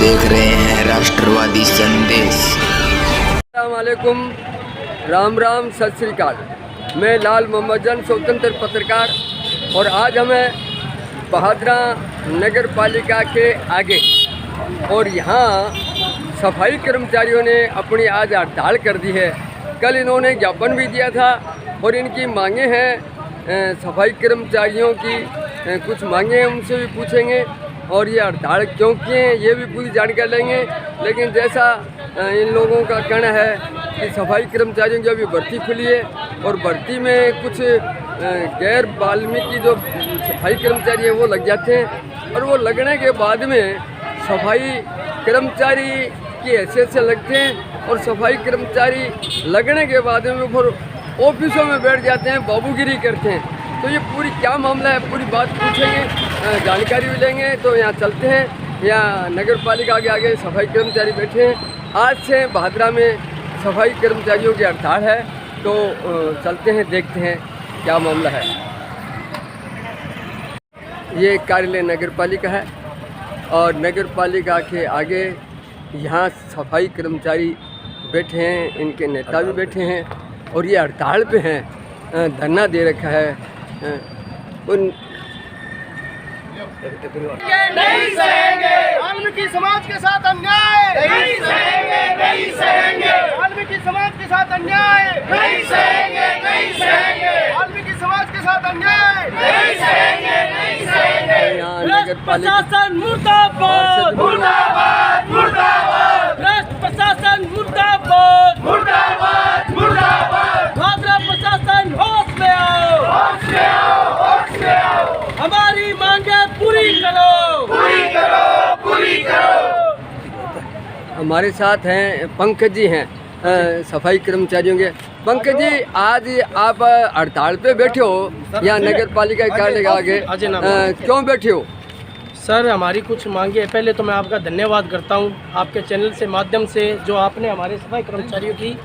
देख रहे हैं राष्ट्रवादी संदेश। अस्सलाम वालेकुम, राम राम, सत श्री अकाल। मैं लाल मोहम्मद जन, स्वतंत्र पत्रकार, और आज हमें बहादुरा नगर पालिका के आगे और यहाँ सफाई कर्मचारियों ने अपनी आज हड़ताल कर दी है। कल इन्होंने ज्ञापन भी दिया था और इनकी मांगे हैं सफाई कर्मचारियों की, कुछ मांगे उनसे भी पूछेंगे और ये हड़ताल क्यों किए हैं ये भी पूरी जानकारी लेंगे। लेकिन जैसा इन लोगों का कहना है कि सफाई कर्मचारियों की अभी भर्ती खुली है और भर्ती में कुछ गैर वाल्मीकि जो सफाई कर्मचारी हैं वो लग जाते हैं और वो लगने के बाद में सफाई कर्मचारी की हैसियत से लगते हैं और सफाई कर्मचारी लगने के बाद में फिर ऑफिसों में बैठ जाते हैं, बाबूगिरी करते हैं। तो ये पूरी क्या मामला है, पूरी बात पूछेंगे, जानकारी भी लेंगे। तो यहाँ चलते हैं, यहाँ नगर पालिका के आगे सफाई कर्मचारी बैठे हैं। आज से बहादुरा में सफाई कर्मचारियों की हड़ताल है, तो चलते हैं, देखते हैं क्या मामला है। ये कार्यालय नगर पालिका है और नगर पालिका के आगे यहाँ सफाई कर्मचारी बैठे हैं, इनके नेता भी बैठे हैं और ये हड़ताल पे हैं, धरना दे रखा है। उन नहीं सहेंगे, वाल्मीकि समाज के साथ अन्याय नहीं सहेंगे, नहीं सहेंगे, वाल्मीकि समाज के साथ अन्याय नहीं सहेंगे, नहीं सहेंगे, वाल्मीकि समाज के साथ अन्याय नहीं सहेंगे, नहीं सहेंगे। यहाँ नगर पालिका प्रशासन मुर्दाबाद, मुर्दाबाद, मुर्दाबाद, भ्रष्ट प्रशासन मुर्दाबाद, मुर्दाबाद, मुर्दाबाद, भादरा प्रशासन होश में आओ, होश में आओ, होश में आओ, हमारी मांगे पूरी करो, पूरी करो, पूरी करो। हमारे साथ हैं पंकज जी, हैं सफाई कर्मचारियों के। पंकज जी, आज आप हड़ताल पे बैठे हो यहाँ नगर पालिका कार्यालय के आगे, क्यों बैठे हो? सर, हमारी कुछ मांगे है। पहले तो मैं आपका धन्यवाद करता हूं आपके चैनल से माध्यम से जो आपने हमारे सफाई कर्मचारियों की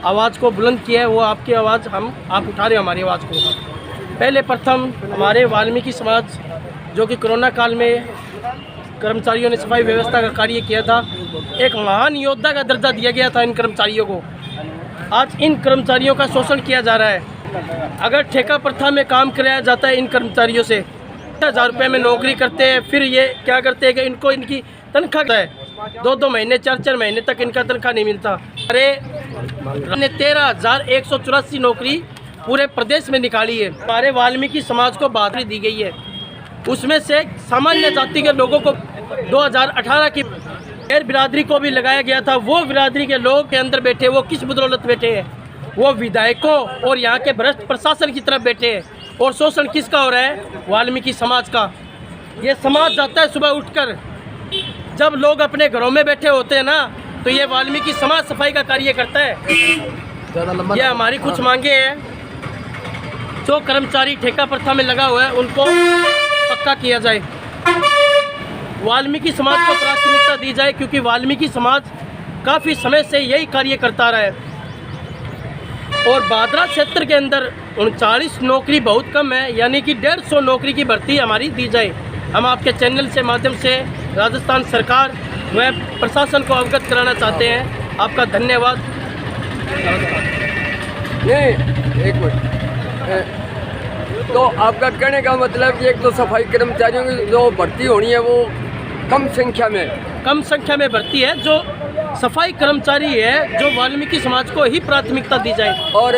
आवाज़ को बुलंद किया है, वो आपकी आवाज़ आप उठा रहे हो हमारी आवाज़ को। पहले प्रथम हमारे वाल्मीकि समाज जो कि कोरोना काल में कर्मचारियों ने सफाई व्यवस्था का कार्य किया था, एक महान योद्धा का दर्जा दिया गया था इन कर्मचारियों को। आज इन कर्मचारियों का शोषण किया जा रहा है। अगर ठेका प्रथा में काम कराया जाता है इन कर्मचारियों से, 1000 रुपये में नौकरी करते हैं, फिर ये क्या करते हैं कि इनको इनकी तनख्वाह है 2-2 महीने 4-4 महीने तक इनका तनख्वाह नहीं मिलता। अरे 13,184 नौकरी पूरे प्रदेश में निकाली है। हमारे वाल्मीकि समाज को बहादुरी दी गई है, उसमें से सामान्य जाति के लोगों को 2018 की गैर बिरादरी को भी लगाया गया था। वो बिरादरी के लोग के अंदर बैठे, वो किस बदौलत बैठे हैं? वो विधायकों और यहाँ के भ्रष्ट प्रशासन की तरफ बैठे हैं। और शोषण किसका हो रहा है? वाल्मीकि समाज का। ये समाज जाता है सुबह उठकर, जब लोग अपने घरों में बैठे होते हैं ना, तो ये वाल्मीकि समाज सफाई का कार्य करता है। ये हमारी कुछ मांगे हैं। जो कर्मचारी ठेका प्रथा में लगा हुआ है उनको पक्का किया जाए, वाल्मीकि समाज को प्राथमिकता दी जाए, क्योंकि वाल्मीकि समाज काफ़ी समय से यही कार्य करता रहा है। और बादरा क्षेत्र के अंदर 39 नौकरी बहुत कम है, यानी कि 150 नौकरी की भर्ती हमारी दी जाए। हम आपके चैनल से माध्यम से राजस्थान सरकार व प्रशासन को अवगत कराना चाहते हैं। आपका धन्यवाद। नहीं, एक मिनट। तो आपका कहने का मतलब कि एक तो सफाई कर्मचारियों की जो भर्ती होनी है वो कम संख्या में भर्ती है। जो सफाई कर्मचारी है, जो वाल्मीकि समाज को ही प्राथमिकता दी जाए। और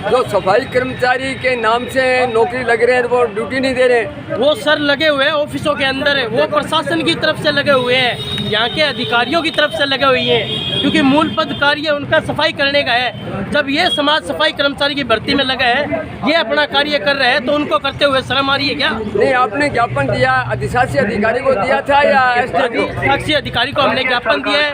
जो सफाई कर्मचारी के नाम से नौकरी लग रहे हैं वो ड्यूटी नहीं दे रहे। वो सर लगे हुए हैं ऑफिसों के अंदर है, वो प्रशासन की तरफ से लगे हुए हैं, यहाँ के अधिकारियों की तरफ से लगे हुए हैं, क्योंकि मूल पद कार्य उनका सफाई करने का है। जब ये समाज सफाई कर्मचारी की भर्ती में लगा है, ये अपना कार्य कर रहे हैं, तो उनको करते हुए शर्म आ रही है क्या? नहीं, आपने ज्ञापन दिया अधिशासी अधिकारी को दिया था या अधिशासी अधिकारी को हमने ज्ञापन दिया है,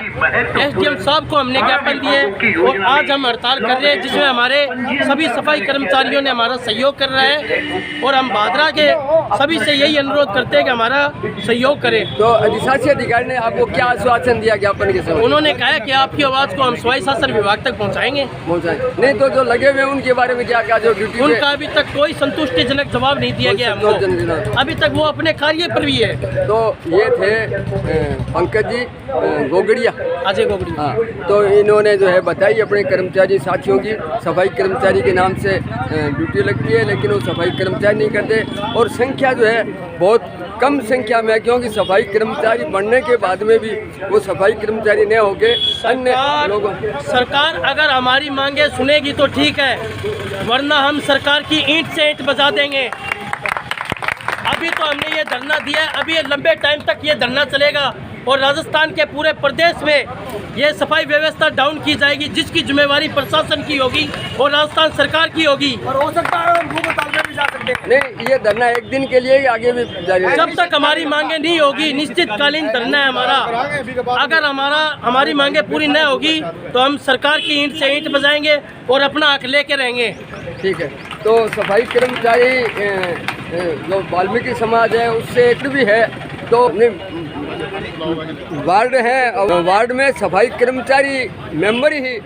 SDM साहब को हमने ज्ञापन दिए, और आज हम हड़ताल कर रहे हैं जिसमें हमारे सभी सफाई कर्मचारियों ने हमारा सहयोग कर रहा है। और हम बादरा के सभी से यही अनुरोध करते हैं कि हमारा सहयोग करें। तो अधिशासी अधिकारी ने आपको क्या आश्वासन दिया ज्ञापन के समय? उन्होंने कहा कि आपकी आवाज़ को हम स्वयं शासन विभाग तक पहुंचाएंगे। नहीं तो जो लगे हुए हैं उनके बारे में क्या जो ड्यूटी उनका अभी तक कोई संतुष्टिजनक जवाब नहीं दिया गया हमको। अभी तक वो अपने कार्य पर भी है। तो ये थे पंकज जी गोगड़िया, अजय गोगड़िया। हाँ, तो इन्होंने जो है बताई अपने कर्मचारी साथियों की सफाई कर्मचारी के नाम से ड्यूटी लगती है, लेकिन वो सफाई कर्मचारी नहीं करते और संख्या जो है बहुत कम संख्या में, क्योंकि सफाई कर्मचारी बनने के बाद में भी वो सफाई कर्मचारी नहीं होके अन्य लोगों। सरकार अगर हमारी मांगे सुनेगी तो ठीक है, वरना हम सरकार की ईंट से ईंट बजा देंगे। अभी तो हमने ये धरना दिया है, अभी ये लंबे टाइम तक ये धरना चलेगा और राजस्थान के पूरे प्रदेश में ये सफाई व्यवस्था डाउन की जाएगी, जिसकी जिम्मेवारी प्रशासन की होगी और राजस्थान सरकार की होगी। और हो सकता है हम भूख में भी जा सकते हैं। नहीं, ये धरना एक दिन के लिए ही आगे भी जारी रहेगा। जब तक हमारी मांगे नहीं होगी, निश्चितकालीन धरना है हमारा। अगर हमारी मांगे पूरी न होगी तो हम सरकार की ईंट से ईंट बजाएंगे और अपना हक लेके रहेंगे। ठीक है, तो सफाई कर्मचारी जो वाल्मीकि समाज है उससे एक भी है, तो वार्ड है और वार्ड में सफाई कर्मचारी मेंबर ही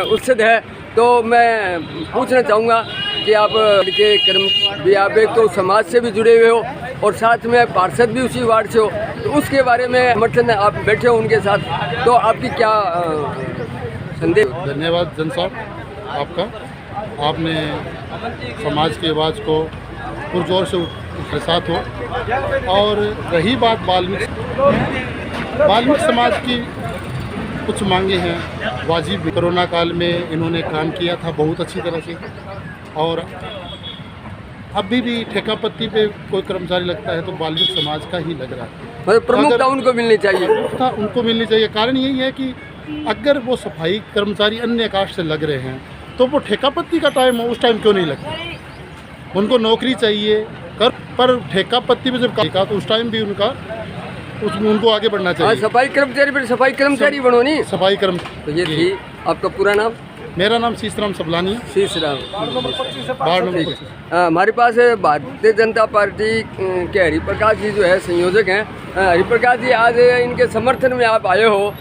उत्सद है। तो मैं पूछना चाहूँगा कि आप के कर्म भी आप एक तो समाज से भी जुड़े हुए हो और साथ में पार्षद भी उसी वार्ड से हो, तो उसके बारे में समर्थन आप बैठे हो उनके साथ, तो आपकी क्या संदेश? धन्यवाद जन साहब आपका, आपने समाज की आवाज़ को पुरजोर से के साथ हो। और रही बात वाल्मीकि समाज की कुछ मांगे हैं वाजिब। कोरोना काल में इन्होंने काम किया था बहुत अच्छी तरह से, और अभी भी ठेका पत्ती पे कोई कर्मचारी लगता है तो वाल्मीकि समाज का ही लग रहा है। मतलब प्रमुखता उनको मिलनी चाहिए। प्रमुखता उनको मिलनी चाहिए। कारण यही है कि अगर वो सफाई कर्मचारी अन्य कास्ट से लग रहे हैं तो वो ठेका पत्ती का टाइम उस टाइम क्यों नहीं लगता? उनको नौकरी चाहिए कर, पर ठेका पत्ती में जब काम तो उस टाइम भी उनको आगे बढ़ना चाहिए। सफाई कर्मचारी पर सफाई कर्मचारी बनो नहीं, सफाई कर्मचारी। तो ये थी आपका पूरा नाम? मेरा नाम शीशराम सबलानी है। Shishram, ward number 25। हमारे पास भारतीय जनता पार्टी के हरिप्रकाश जी जो है संयोजक हैं। हरिप्रकाश जी, आज इनके समर्थन में आप आए हो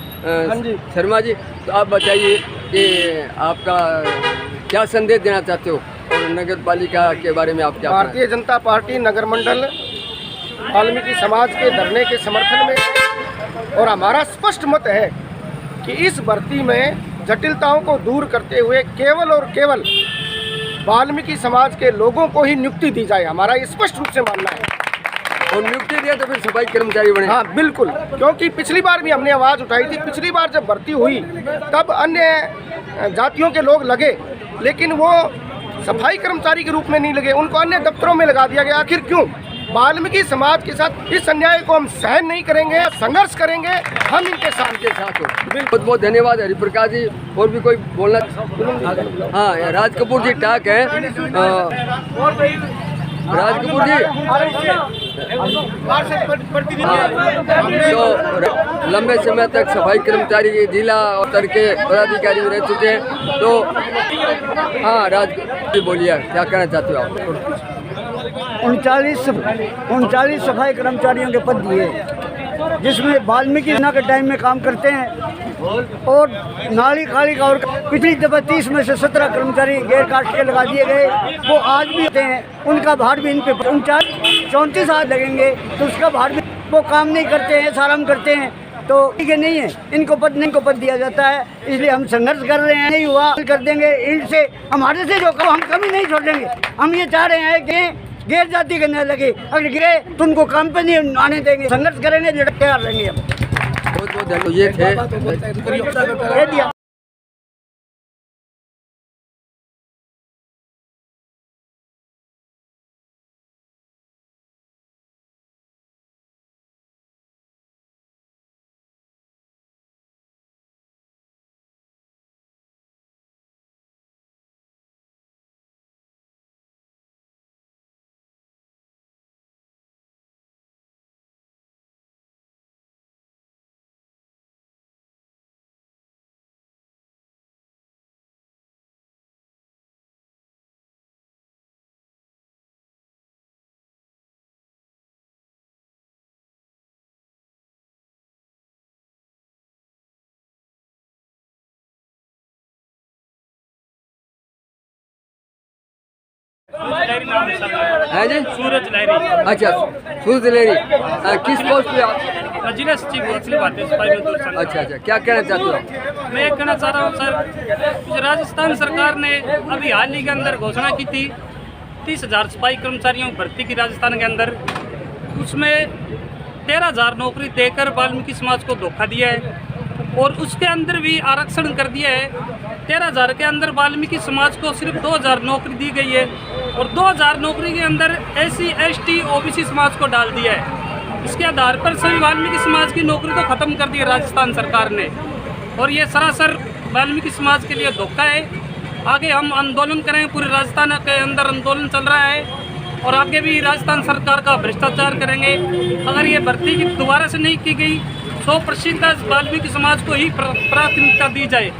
शर्मा जी, तो आप बताइए कि आपका क्या संदेश देना चाहते हो और नगर पालिका के बारे में आप क्या? भारतीय जनता पार्टी नगर मंडल वाल्मीकि समाज के धरने के समर्थन में, और हमारा स्पष्ट मत है कि इस भर्ती में जटिलताओं को दूर करते हुए केवल और केवल वाल्मीकि समाज के लोगों को ही नियुक्ति दी जाए। हमारा ये स्पष्ट रूप से मानना है। और नियुक्ति दिया तो फिर सफाई कर्मचारी बने? हाँ बिल्कुल, क्योंकि पिछली बार भी हमने आवाज़ उठाई थी। पिछली बार जब भर्ती हुई तब अन्य जातियों के लोग लगे, लेकिन वो सफाई कर्मचारी के रूप में नहीं लगे, उनको अन्य दफ्तरों में लगा दिया गया। आखिर क्यों? वाल्मीकि समाज के साथ इस अन्याय को हम सहन नहीं करेंगे, संघर्ष करेंगे, हम इनके साथ हो। बहुत बहुत धन्यवाद हरिप्रकाश जी। और भी कोई बोलना? हाँ, राज कपूर जी टाक है। राज कपूर जी, तो लंबे समय तक सफाई कर्मचारी के जिला और स्तर के पदाधिकारी रह चुके हैं, तो हाँ राज जी बोलिए, क्या कहना चाहते हो आप? 39 सफाई कर्मचारियों के पद दिए, जिसमें वाल्मीकि सेना के टाइम में काम करते हैं और नाली खाली का, और पिछली दफा 30 में से 17 कर्मचारी गैर कास्ट के लगा दिए गए, वो आज भी होते हैं। उनका भार भी इन पे 34 हाथ लगेंगे, तो उसका भार भी वो काम नहीं करते हैं, साराम करते हैं, तो ठीक है नहीं है, इनको पद दिया जाता है। इसलिए हम संघर्ष कर रहे हैं, नहीं हुआ कर देंगे इनसे, हमारे से जो हम कमी नहीं छोड़ेंगे। हम ये चाह रहे हैं कि गैर जाति के न लगे, अगर गिरे तो उनको काम पे नहीं आने देंगे, संघर्ष करेंगे, तैयार रहेंगे। बहुत बहुत धन्यवाद। ये थे है जी? सूरज लहरी, अच्छा, सूरज लहरी, किस पोस्ट पे आप? जिला सचिव असली बात है सफाई मजदूर संघ। अच्छा, क्या कहना चाहते हो? मैं ये कहना चाह रहा हूँ सर, जो राजस्थान सरकार ने अभी हाल ही के अंदर घोषणा की थी 30,000 सफाई कर्मचारियों की भर्ती की राजस्थान के अंदर, उसमें 13,000 नौकरी देकर वाल्मीकि समाज को धोखा दिया है और उसके अंदर भी आरक्षण कर दिया है। 13,000 के अंदर वाल्मीकि समाज को सिर्फ 2,000 नौकरी दी गई है और 2,000 नौकरी के अंदर SC ST OBC समाज को डाल दिया है। इसके आधार पर सभी वाल्मीकि समाज की नौकरी को ख़त्म कर दिया राजस्थान सरकार ने और ये सरासर वाल्मीकि समाज के लिए धोखा है। आगे हम आंदोलन करें, पूरे राजस्थान के अंदर आंदोलन चल रहा है और आगे भी राजस्थान सरकार का भ्रष्टाचार करेंगे। अगर ये भर्ती दोबारा से नहीं की गई 100% वाल्मीकि समाज को ही प्राथमिकता दी जाए।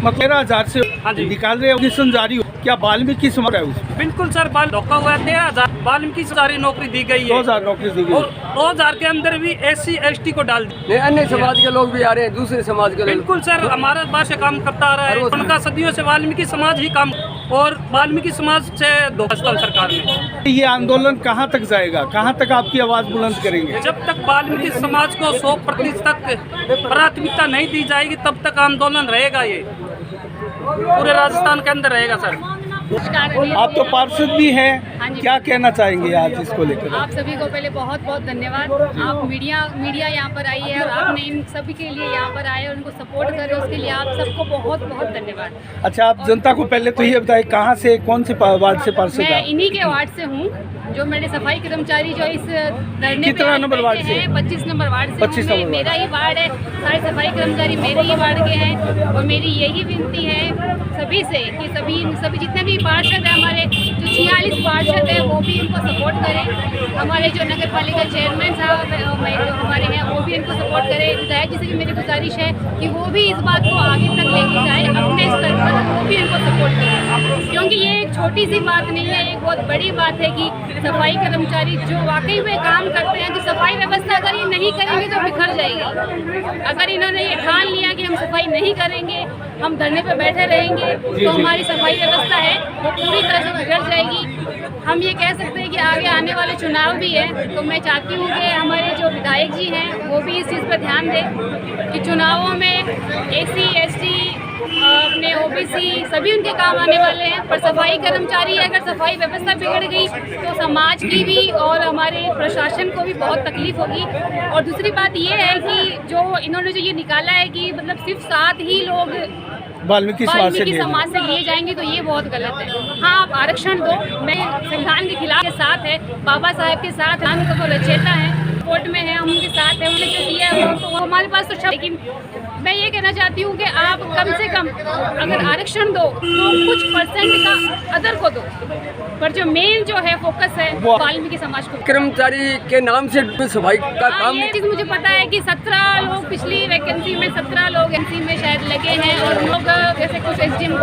मतलब 13,000 से हाँ जी। निकाल रहे ऑडिशन जारी हो, क्या वाल्मीकि समाज है उसमें? बिल्कुल सर, धोखा हुआ है। 13,000 वाल्मीकि सारी नौकरी दी गई है, 2,000 नौकरी दी गई और 2,000 के अंदर भी SC ST को डाल दी। नहीं, अन्य समाज के लोग भी आ रहे हैं, दूसरे समाज के लोग। बिल्कुल सर, हमारा बात से काम करता आ रहा है, उनका सदियों से वाल्मीकि समाज ही काम, और वाल्मीकि समाज से धोखा सरकार ने। ये आंदोलन कहाँ तक जाएगा, कहाँ तक आपकी आवाज़ बुलंद करेंगे? जब तक वाल्मीकि समाज को 100% तक प्राथमिकता नहीं दी जाएगी तब तक आंदोलन रहेगा, ये पूरे राजस्थान के अंदर रहेगा सर। आप तो पार्षद भी हैं, क्या कहना चाहेंगे आज इसको लेकर? आप सभी को पहले बहुत बहुत धन्यवाद। आप मीडिया यहाँ पर आई है और आपने इन सभी के लिए यहाँ पर आए और उनको सपोर्ट कर रहे हो, उसके लिए आप सबको बहुत बहुत धन्यवाद। अच्छा, आप जनता को पहले तो ये बताएं कहाँ से, कौन से वार्ड से पार्षद मैं हैं? इन्हीं के वार्ड से हूँ, जो मेरे सफाई कर्मचारी जो इस धरने पे कितना नंबर वार्ड से? 25 नंबर वार्ड से 25 हूँ। नंबर मेरा ही वार्ड है, सारे सफाई कर्मचारी मेरे ही वार्ड के हैं और मेरी यही विनती है सभी से कि सभी जितने भी पार्षद हैं, हमारे जो 46 पार्षद हैं वो भी इनको सपोर्ट करें। हमारे जो नगर पालिका चेयरमैन साहब जो हमारे हैं वो भी इनको सपोर्ट करें। विधायक जी से भी मेरी गुजारिश है कि वो भी इस बात को आगे तक लेके जाए अपने स्तर पर, वो भी इनको सपोर्ट करें, क्योंकि ये एक छोटी सी बात नहीं है, एक बहुत बड़ी बात है कि सफाई कर्मचारी जो वाकई में काम करते हैं, जो सफाई व्यवस्था अगर ये नहीं करेंगे तो बिखर जाएगी। अगर इन्होंने ये ठान लिया कि हम सफाई नहीं करेंगे, हम धरने पे बैठे रहेंगे, तो हमारी सफाई व्यवस्था है वो पूरी तरह से बिगड़ जाएगी। हम ये कह सकते हैं कि आगे आने वाले चुनाव भी है, तो मैं चाहती हूँ कि हमारे जो विधायक जी हैं वो भी इस चीज़ पर ध्यान दें कि चुनावों में SC ST अपने OBC सभी उनके काम आने वाले हैं, पर सफाई कर्मचारी अगर सफाई व्यवस्था बिगड़ गई तो समाज की भी और हमारे प्रशासन को भी बहुत तकलीफ होगी। और दूसरी बात ये है कि जो इन्होंने जो ये निकाला है कि मतलब सिर्फ 7 ही लोग वाल्मीकि समाज से लिए जाएंगे, तो ये बहुत गलत है। हाँ, आप आरक्षण दो, मैं संविधान के खिलाफ के साथ है, बाबा साहब के साथ हैं, उनको तो रचेता है, कोर्ट में है, हम उनके साथ हैं, उन्होंने जो दिया है वो हमारे पास तो, लेकिन मैं ये कहना चाहती हूँ कि आप कम से कम अगर आरक्षण दो तो कुछ परसेंट का अदर को दो, पर जो मेन जो है फोकस है वाल्मीकि समाज को। कर्मचारी के नाम से सफाई का काम, ये चीज़ मुझे पता है कि 17 लोग पिछली वैकेंसी में 17 लोग वैकेंसी में शायद लगे हैं और लोग जैसे कुछ SDM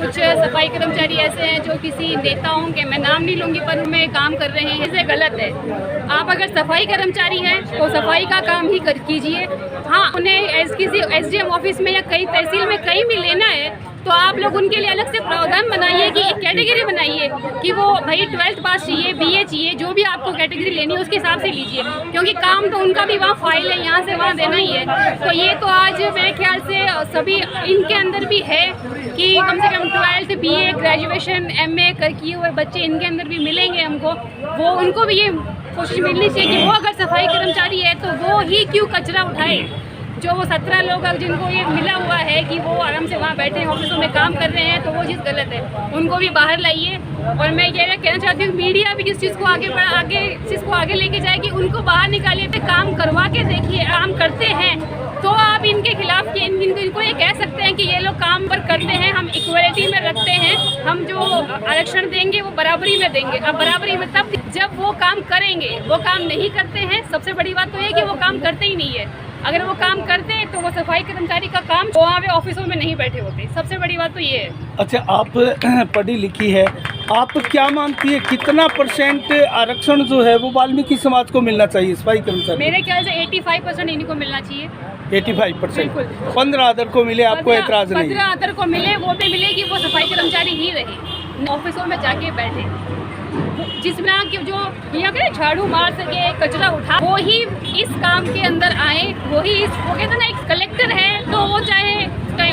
कुछ सफाई कर्मचारी ऐसे हैं जो किसी नेताओं के, मैं नाम नहीं लूँगी, पर उनमें काम कर रहे हैं, इसे गलत है। आप अगर सफाई कर्मचारी हैं तो सफाई का काम ही कीजिए। हाँ, उन्हें किसी SDM ऑफिस में या कई तहसील में कहीं भी लेना है तो आप लोग उनके लिए अलग से प्रावधान बनाइए कि एक कैटेगरी बनाइए कि वो भाई 12th पास चाहिए, BA चाहिए, जो भी आपको कैटेगरी लेनी है उसके हिसाब से लीजिए, क्योंकि काम तो उनका भी वहाँ फाइल है, यहाँ से वहाँ देना ही है। तो ये तो आज मेरे ख्याल से सभी इनके अंदर भी है कि कम से कम 12th BA ग्रेजुएशन MA किए हुए बच्चे इनके अंदर भी मिलेंगे हमको, वो उनको भी ये कोशिश मिलनी चाहिए कि वो अगर सफाई कर्मचारी है तो वो ही क्यों कचरा उठाए। जो वो 17 लोग जिनको ये मिला हुआ है कि वो आराम से वहाँ बैठे हैं, ऑफिसों में काम कर रहे हैं, तो वो चीज़ गलत है, उनको भी बाहर लाइए। और मैं ये कहना चाहती हूँ मीडिया भी इस चीज़ को आगे लेके जाए कि उनको बाहर निकालिए, पे काम करवा के देखिए, काम करते हैं तो आप इनके खिलाफ इनको ये कह सकते हैं कि ये लोग काम पर करते हैं, हम इक्वलिटी में रखते हैं, हम जो आरक्षण देंगे वो बराबरी में देंगे। अब बराबरी में तब जब वो काम करेंगे, वो काम नहीं करते हैं। सबसे बड़ी बात तो ये कि वो काम करते ही नहीं है। अगर वो काम करते हैं तो वो सफाई कर्मचारी का काम वहाँ पे ऑफिसों में नहीं बैठे होते। सबसे बड़ी बात तो ये है। अच्छा, आप पढ़ी लिखी है, आप क्या मानती है कितना % आरक्षण जो है वो वाल्मीकि समाज को मिलना चाहिए सफाई कर्मचारी? मेरे ख्याल से 85% इनको मिलना चाहिए। 85%? 15 अदर को मिले, आपको एतराज नहीं? 15 अदर को मिले, वो भी मिले कि वो सफाई कर्मचारी ही रहे, ऑफिसों में जाके बैठे, जिस तरह के जो यहाँ के झाड़ू मार सके, कचरा उठा, वो ही इस काम के अंदर आए, वो कहते ना एक कलेक्टर है, तो वो चाहे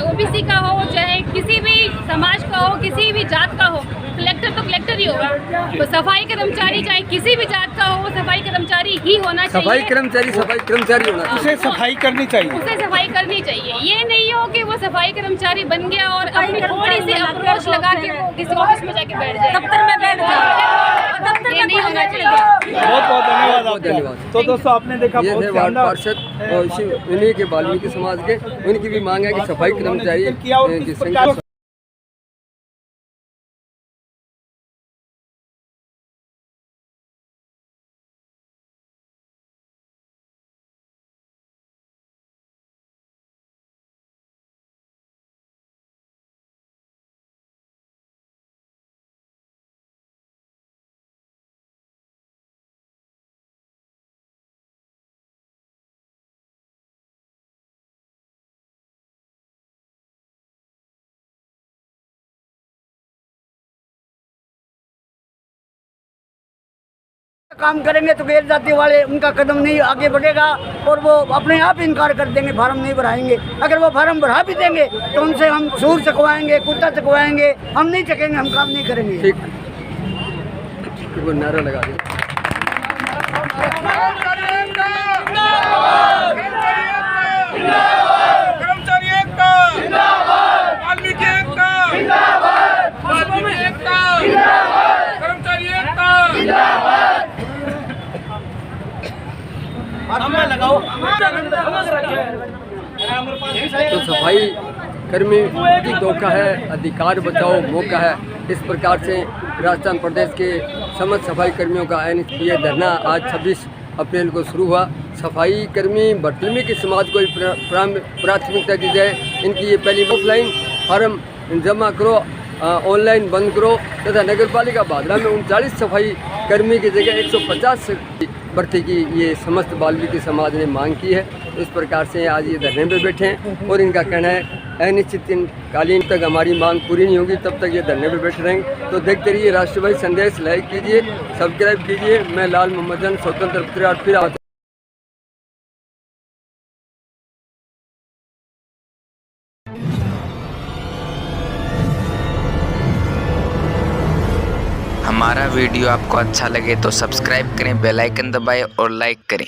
ओबीसी का हो, चाहे किसी भी समाज का हो, किसी भी जात का हो, कलेक्टर तो कलेक्टर ही होगा। तो सफाई कर्मचारी चाहे किसी भी जात का हो, सफाई कर्मचारी ही होना चाहिए। सफाई कर्मचारी होना चाहिए। उसे सफाई करनी चाहिए। उसे सफाई करनी चाहिए। ये नहीं हो कि वो सफाई कर्मचारी बन गया और अपनी थोड़ी सी अप्रोच लगा के वो किसी ऑफिस में जाके बैठ जाए, दफ्तर में बैठ जाए। ये नहीं होना चाहिए। बहुत बहुत धन्यवाद आपका। तो दोस्तों आपने देखा ये बहुत थे वार्ड शानदार पार्षद और इन्हीं के वाल्मीकि समाज के, उनकी भी मांग है कि सफाई कर्मचारी किया और की किस संख्या प्रकार काम करेंगे तो गैर जाति वाले उनका कदम नहीं आगे बढ़ेगा और वो अपने आप इनकार कर देंगे, फार्म नहीं भराएंगे। अगर वो फार्म भरा भी देंगे तो उनसे हम सूर चकवाएंगे, कुत्ता चकवाएंगे, हम नहीं चकेंगे, हम काम नहीं करेंगे। ठीक, वो नारा लगा दें। तो सफाई कर्मी की धोखा है, अधिकार बचाओ मौका है। इस प्रकार से राजस्थान प्रदेश के समस्त सफाई कर्मियों का ये धरना आज 26 अप्रैल को शुरू हुआ। सफाई कर्मी वाल्मीकि समाज को प्राथमिकता दी जाए। इनकी ये पहली ऑफलाइन फार्म जमा करो, ऑनलाइन बंद करो तथा नगर पालिका भादरा में 39 सफाई कर्मी की जगह 150 भर्ती की ये समस्त वाल्मीकि समाज ने मांग की है। इस प्रकार से आज ये धरने पे बैठे हैं और इनका कहना है अनिश्चितकालीन तक हमारी मांग पूरी नहीं होगी तब तक ये धरने पे बैठे रहेंगे। तो देखते रहिए राष्ट्रवादी संदेश, लाइक कीजिए, सब्सक्राइब कीजिए। मैं लाल मोहम्मद जन, स्वतंत्र पत्रकार, फिर आता हूं। हमारा वीडियो आपको अच्छा लगे तो सब्सक्राइब करें, बेल आइकन दबाएं और लाइक करें।